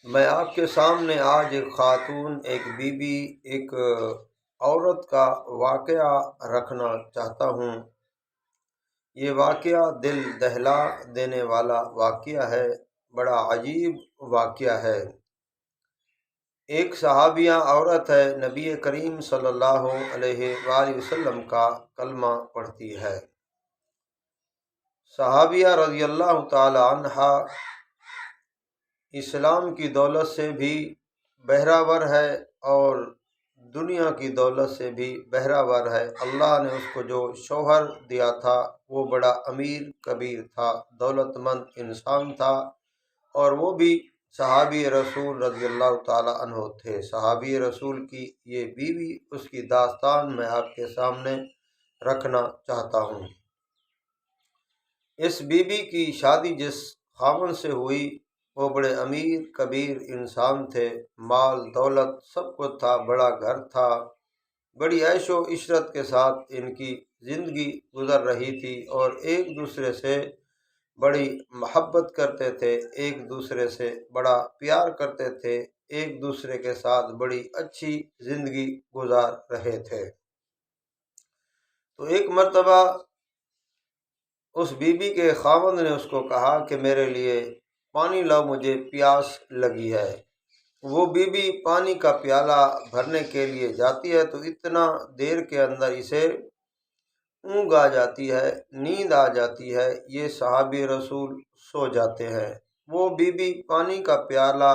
میں آپ کے سامنے آج ایک خاتون، ایک بیوی، ایک عورت کا واقعہ رکھنا چاہتا ہوں۔ یہ واقعہ دل دہلا دینے والا واقعہ ہے، بڑا عجیب واقعہ ہے۔ ایک صحابیہ عورت ہے، نبی کریم صلی اللہ علیہ وآلہ وسلم کا کلمہ پڑھتی ہے۔ صحابیہ رضی اللہ تعالی عنہا اسلام کی دولت سے بھی بہراور ہے اور دنیا کی دولت سے بھی بہراور ہے۔ اللہ نے اس کو جو شوہر دیا تھا وہ بڑا امیر کبیر تھا، دولت مند انسان تھا، اور وہ بھی صحابی رسول رضی اللہ تعالی عنہ تھے۔ صحابی رسول کی یہ بیوی، اس کی داستان میں آپ کے سامنے رکھنا چاہتا ہوں۔ اس بیوی کی شادی جس خاوند سے ہوئی وہ بڑے امیر کبیر انسان تھے، مال دولت سب کچھ تھا، بڑا گھر تھا، بڑی عیش و عشرت کے ساتھ ان کی زندگی گزر رہی تھی، اور ایک دوسرے سے بڑی محبت کرتے تھے، ایک دوسرے سے بڑا پیار کرتے تھے، ایک دوسرے کے ساتھ بڑی اچھی زندگی گزار رہے تھے۔ تو ایک مرتبہ اس بیوی کے خاوند نے اس کو کہا کہ میرے لیے پانی لاؤ، مجھے پیاس لگی ہے۔ وہ بیوی پانی کا پیالہ بھرنے کے لیے جاتی ہے تو اتنا دیر کے اندر اسے اونگ آ جاتی ہے، نیند آ جاتی ہے، یہ صحابی رسول سو جاتے ہیں۔ وہ بیوی پانی کا پیالہ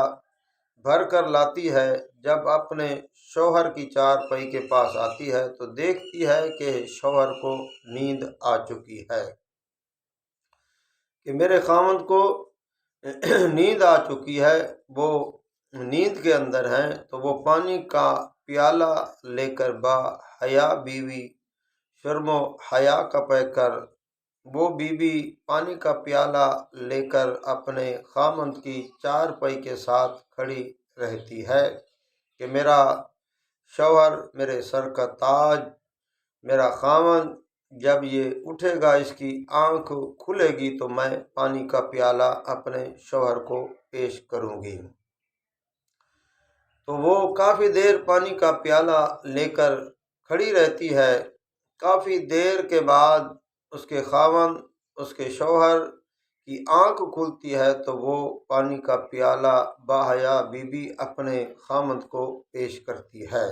بھر کر لاتی ہے، جب اپنے شوہر کی چارپائی کے پاس آتی ہے تو دیکھتی ہے کہ شوہر کو نیند آ چکی ہے، کہ میرے خاوند کو نیند آ چکی ہے، وہ نیند کے اندر ہیں۔ تو وہ پانی کا پیالہ لے کر با حیا بیوی، شرم و حیا کا پے کر وہ بیوی پانی کا پیالہ لے کر اپنے خاوند کی چارپائی کے ساتھ کھڑی رہتی ہے کہ میرا شوہر، میرے سر کا تاج، میرا خاوند جب یہ اٹھے گا، اس کی آنکھ کھلے گی تو میں پانی کا پیالہ اپنے شوہر کو پیش کروں گی۔ تو وہ کافی دیر پانی کا پیالہ لے کر کھڑی رہتی ہے۔ کافی دیر کے بعد اس کے خاوند، اس کے شوہر کی آنکھ کھلتی ہے تو وہ پانی کا پیالہ باحیا بیوی اپنے خاوند کو پیش کرتی ہے۔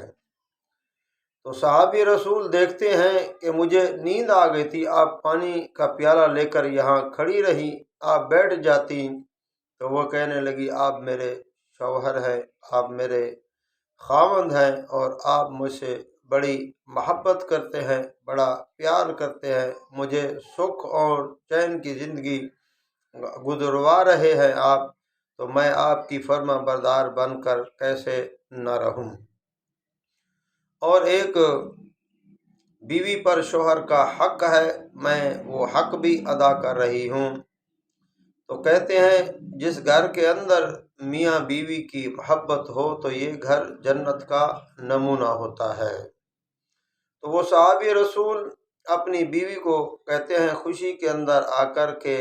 تو صحابی رسول دیکھتے ہیں کہ مجھے نیند آ گئی تھی، آپ پانی کا پیالہ لے کر یہاں کھڑی رہی، آپ بیٹھ جاتی۔ تو وہ کہنے لگی آپ میرے شوہر ہیں، آپ میرے خاوند ہیں، اور آپ مجھ سے بڑی محبت کرتے ہیں، بڑا پیار کرتے ہیں، مجھے سکھ اور چین کی زندگی گزروا رہے ہیں آپ، تو میں آپ کی فرما بردار بن کر کیسے نہ رہوں۔ اور ایک بیوی پر شوہر کا حق ہے، میں وہ حق بھی ادا کر رہی ہوں۔ تو کہتے ہیں جس گھر کے اندر میاں بیوی کی محبت ہو تو یہ گھر جنت کا نمونہ ہوتا ہے۔ تو وہ صحابی رسول اپنی بیوی کو کہتے ہیں خوشی کے اندر آ کر کہ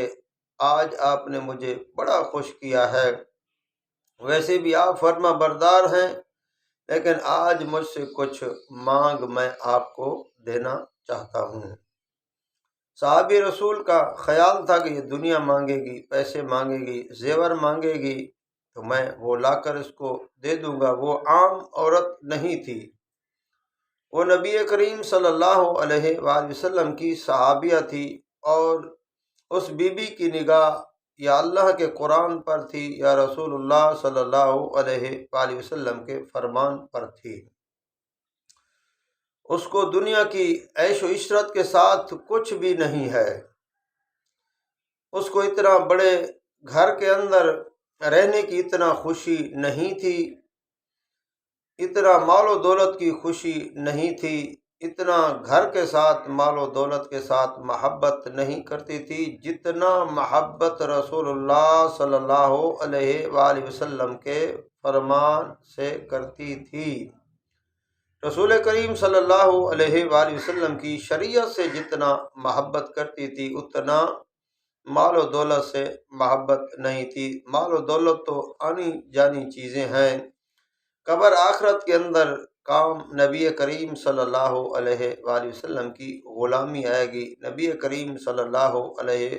آج آپ نے مجھے بڑا خوش کیا ہے، ویسے بھی آپ فرما بردار ہیں، لیکن آج مجھ سے کچھ مانگ میں آپ کو دینا چاہتا ہوں۔ صحابی رسول کا خیال تھا کہ یہ دنیا مانگے گی، پیسے مانگے گی، زیور مانگے گی تو میں وہ لا کر اس کو دے دوں گا۔ وہ عام عورت نہیں تھی، وہ نبی کریم صلی اللہ علیہ وآلہ وسلم کی صحابیہ تھی، اور اس بی بی کی نگاہ یا اللہ کے قرآن پر تھی یا رسول اللہ صلی اللہ علیہ وآلہ وسلم کے فرمان پر تھی۔ اس کو دنیا کی عیش و عشرت کے ساتھ کچھ بھی نہیں ہے، اس کو اتنا بڑے گھر کے اندر رہنے کی اتنا خوشی نہیں تھی، اتنا مال و دولت کی خوشی نہیں تھی، اتنا گھر کے ساتھ مال و دولت کے ساتھ محبت نہیں کرتی تھی جتنا محبت رسول اللہ صلی اللہ علیہ وآلہ وسلم کے فرمان سے کرتی تھی۔ رسول کریم صلی اللہ علیہ وآلہ وسلم کی شریعت سے جتنا محبت کرتی تھی اتنا مال و دولت سے محبت نہیں تھی۔ مال و دولت تو آنی جانی چیزیں ہیں، قبر آخرت کے اندر کام نبی کریم صلی اللہ علیہ وآلہ وسلم کی غلامی آئے گی، نبی کریم صلی اللہ علیہ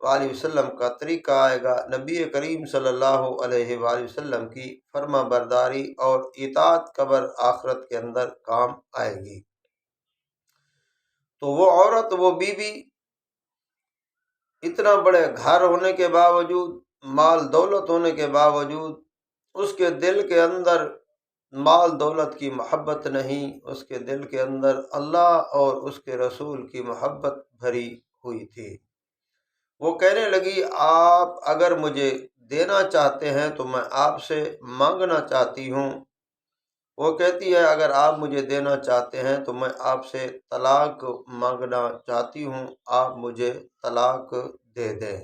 وآلہ وسلم کا طریقہ آئے گا، نبی کریم صلی اللہ علیہ وآلہ وسلم کی فرما برداری اور اطاعت قبر آخرت کے اندر کام آئے گی۔ تو وہ عورت، وہ بیوی، اتنا بڑے گھر ہونے کے باوجود، مال دولت ہونے کے باوجود، اس کے دل کے اندر مال دولت کی محبت نہیں، اس کے دل کے اندر اللہ اور اس کے رسول کی محبت بھری ہوئی تھی۔ وہ کہنے لگی آپ اگر مجھے دینا چاہتے ہیں تو میں آپ سے مانگنا چاہتی ہوں۔ وہ کہتی ہے اگر آپ مجھے دینا چاہتے ہیں تو میں آپ سے طلاق مانگنا چاہتی ہوں، آپ مجھے طلاق دے دیں۔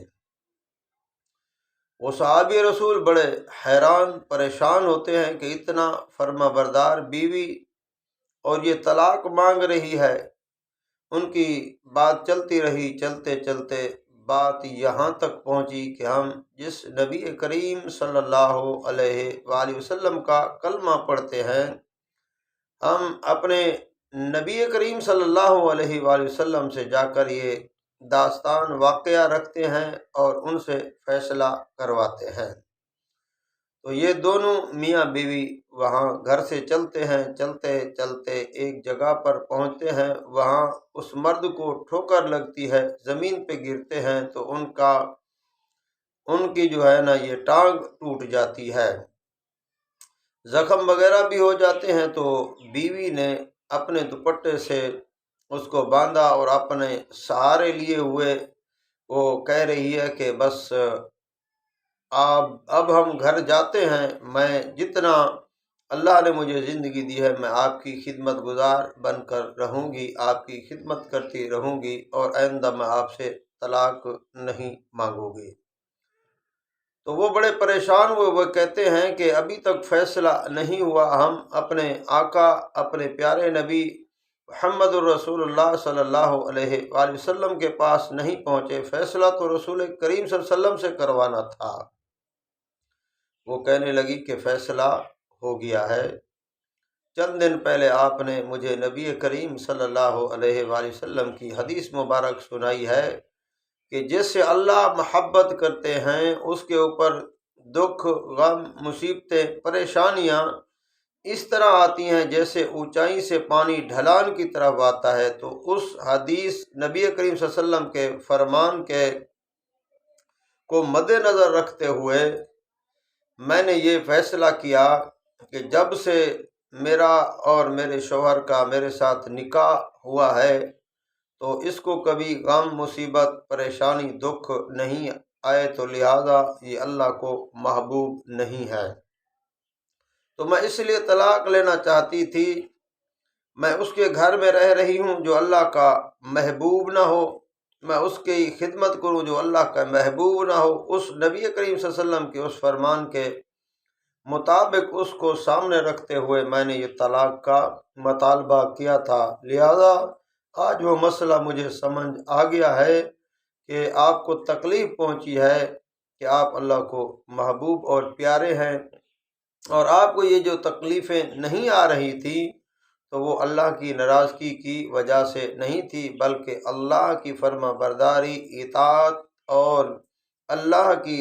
وہ صحابی رسول بڑے حیران پریشان ہوتے ہیں کہ اتنا فرما بردار بیوی اور یہ طلاق مانگ رہی ہے۔ ان کی بات چلتی رہی، چلتے چلتے بات یہاں تک پہنچی کہ ہم جس نبی کریم صلی اللہ علیہ وآلہ وسلم کا کلمہ پڑھتے ہیں، ہم اپنے نبی کریم صلی اللہ علیہ وآلہ وسلم سے جا کر یہ داستان واقعہ رکھتے ہیں اور ان سے فیصلہ کرواتے ہیں۔ تو یہ دونوں میاں بیوی وہاں گھر سے چلتے ہیں، چلتے چلتے ایک جگہ پر پہنچتے ہیں، وہاں اس مرد کو ٹھوکر لگتی ہے، زمین پہ گرتے ہیں تو ان کی جو ہے نا یہ ٹانگ ٹوٹ جاتی ہے، زخم وغیرہ بھی ہو جاتے ہیں۔ تو بیوی نے اپنے دوپٹے سے اس کو باندھا اور اپنے سہارے لیے ہوئے وہ کہہ رہی ہے کہ بس اب ہم گھر جاتے ہیں، میں جتنا اللہ نے مجھے زندگی دی ہے میں آپ کی خدمت گزار بن کر رہوں گی، آپ کی خدمت کرتی رہوں گی اور آئندہ میں آپ سے طلاق نہیں مانگوں گی۔ تو وہ بڑے پریشان ہوئے، وہ کہتے ہیں کہ ابھی تک فیصلہ نہیں ہوا، ہم اپنے آقا، اپنے پیارے نبی محمد الرسول اللہ صلی اللہ علیہ وآلہ وسلم کے پاس نہیں پہنچے، فیصلہ تو رسول کریم صلی اللہ علیہ وسلم سے کروانا تھا۔ وہ کہنے لگی کہ فیصلہ ہو گیا ہے، چند دن پہلے آپ نے مجھے نبی کریم صلی اللہ علیہ وآلہ وسلم کی حدیث مبارک سنائی ہے کہ جس سے اللہ محبت کرتے ہیں اس کے اوپر دکھ، غم، مصیبتیں، پریشانیاں اس طرح آتی ہیں جیسے اونچائی سے پانی ڈھلان کی طرف آتا ہے۔ تو اس حدیث نبی کریم صلی اللہ علیہ وسلم کے فرمان کے کو مد نظر رکھتے ہوئے میں نے یہ فیصلہ کیا کہ جب سے میرا اور میرے شوہر کا میرے ساتھ نکاح ہوا ہے تو اس کو کبھی غم، مصیبت، پریشانی، دکھ نہیں آئے، تو لہذا یہ اللہ کو محبوب نہیں ہے۔ تو میں اس لیے طلاق لینا چاہتی تھی، میں اس کے گھر میں رہ رہی ہوں جو اللہ کا محبوب نہ ہو، میں اس کی خدمت کروں جو اللہ کا محبوب نہ ہو، اس نبی کریم صلی اللہ علیہ وسلم کے اس فرمان کے مطابق اس کو سامنے رکھتے ہوئے میں نے یہ طلاق کا مطالبہ کیا تھا۔ لہذا آج وہ مسئلہ مجھے سمجھ آ گیا ہے کہ آپ کو تکلیف پہنچی ہے کہ آپ اللہ کو محبوب اور پیارے ہیں، اور آپ کو یہ جو تکلیفیں نہیں آ رہی تھی تو وہ اللہ کی ناراضگی کی وجہ سے نہیں تھی، بلکہ اللہ کی فرما برداری، اطاعت اور اللہ کی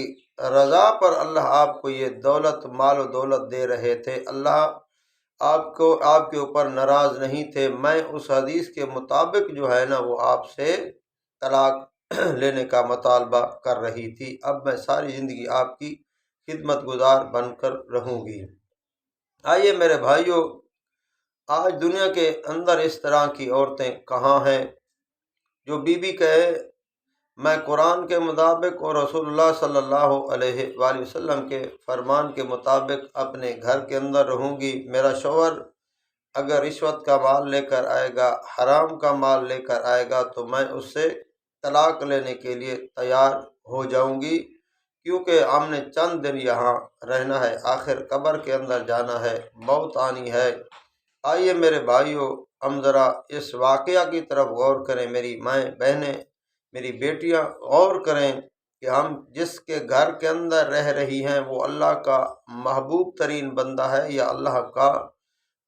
رضا پر اللہ آپ کو یہ دولت، مال و دولت دے رہے تھے، اللہ آپ کے اوپر ناراض نہیں تھے۔ میں اس حدیث کے مطابق جو ہے نا وہ آپ سے طلاق لینے کا مطالبہ کر رہی تھی، اب میں ساری زندگی آپ کی خدمت گزار بن کر رہوں گی۔ آئیے میرے بھائیوں، آج دنیا کے اندر اس طرح کی عورتیں کہاں ہیں جو بی کہے میں قرآن کے مطابق اور رسول اللہ صلی اللہ علیہ وآلہ وسلم کے فرمان کے مطابق اپنے گھر کے اندر رہوں گی، میرا شوہر اگر رشوت کا مال لے کر آئے گا، حرام کا مال لے کر آئے گا تو میں اس سے طلاق لینے کے لیے تیار ہو جاؤں گی، کیونکہ ہم نے چند دن یہاں رہنا ہے، آخر قبر کے اندر جانا ہے، موت آنی ہے۔ آئیے میرے بھائیوں، ہم ذرا اس واقعہ کی طرف غور کریں، میری مائیں، بہنیں، میری بیٹیاں غور کریں کہ ہم جس کے گھر کے اندر رہ رہی ہیں وہ اللہ کا محبوب ترین بندہ ہے یا اللہ کا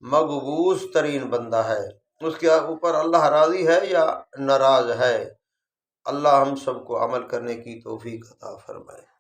مقبوض ترین بندہ ہے، اس کے اوپر اللہ راضی ہے یا ناراض ہے۔ اللہ ہم سب کو عمل کرنے کی توفیق عطا فرمائے۔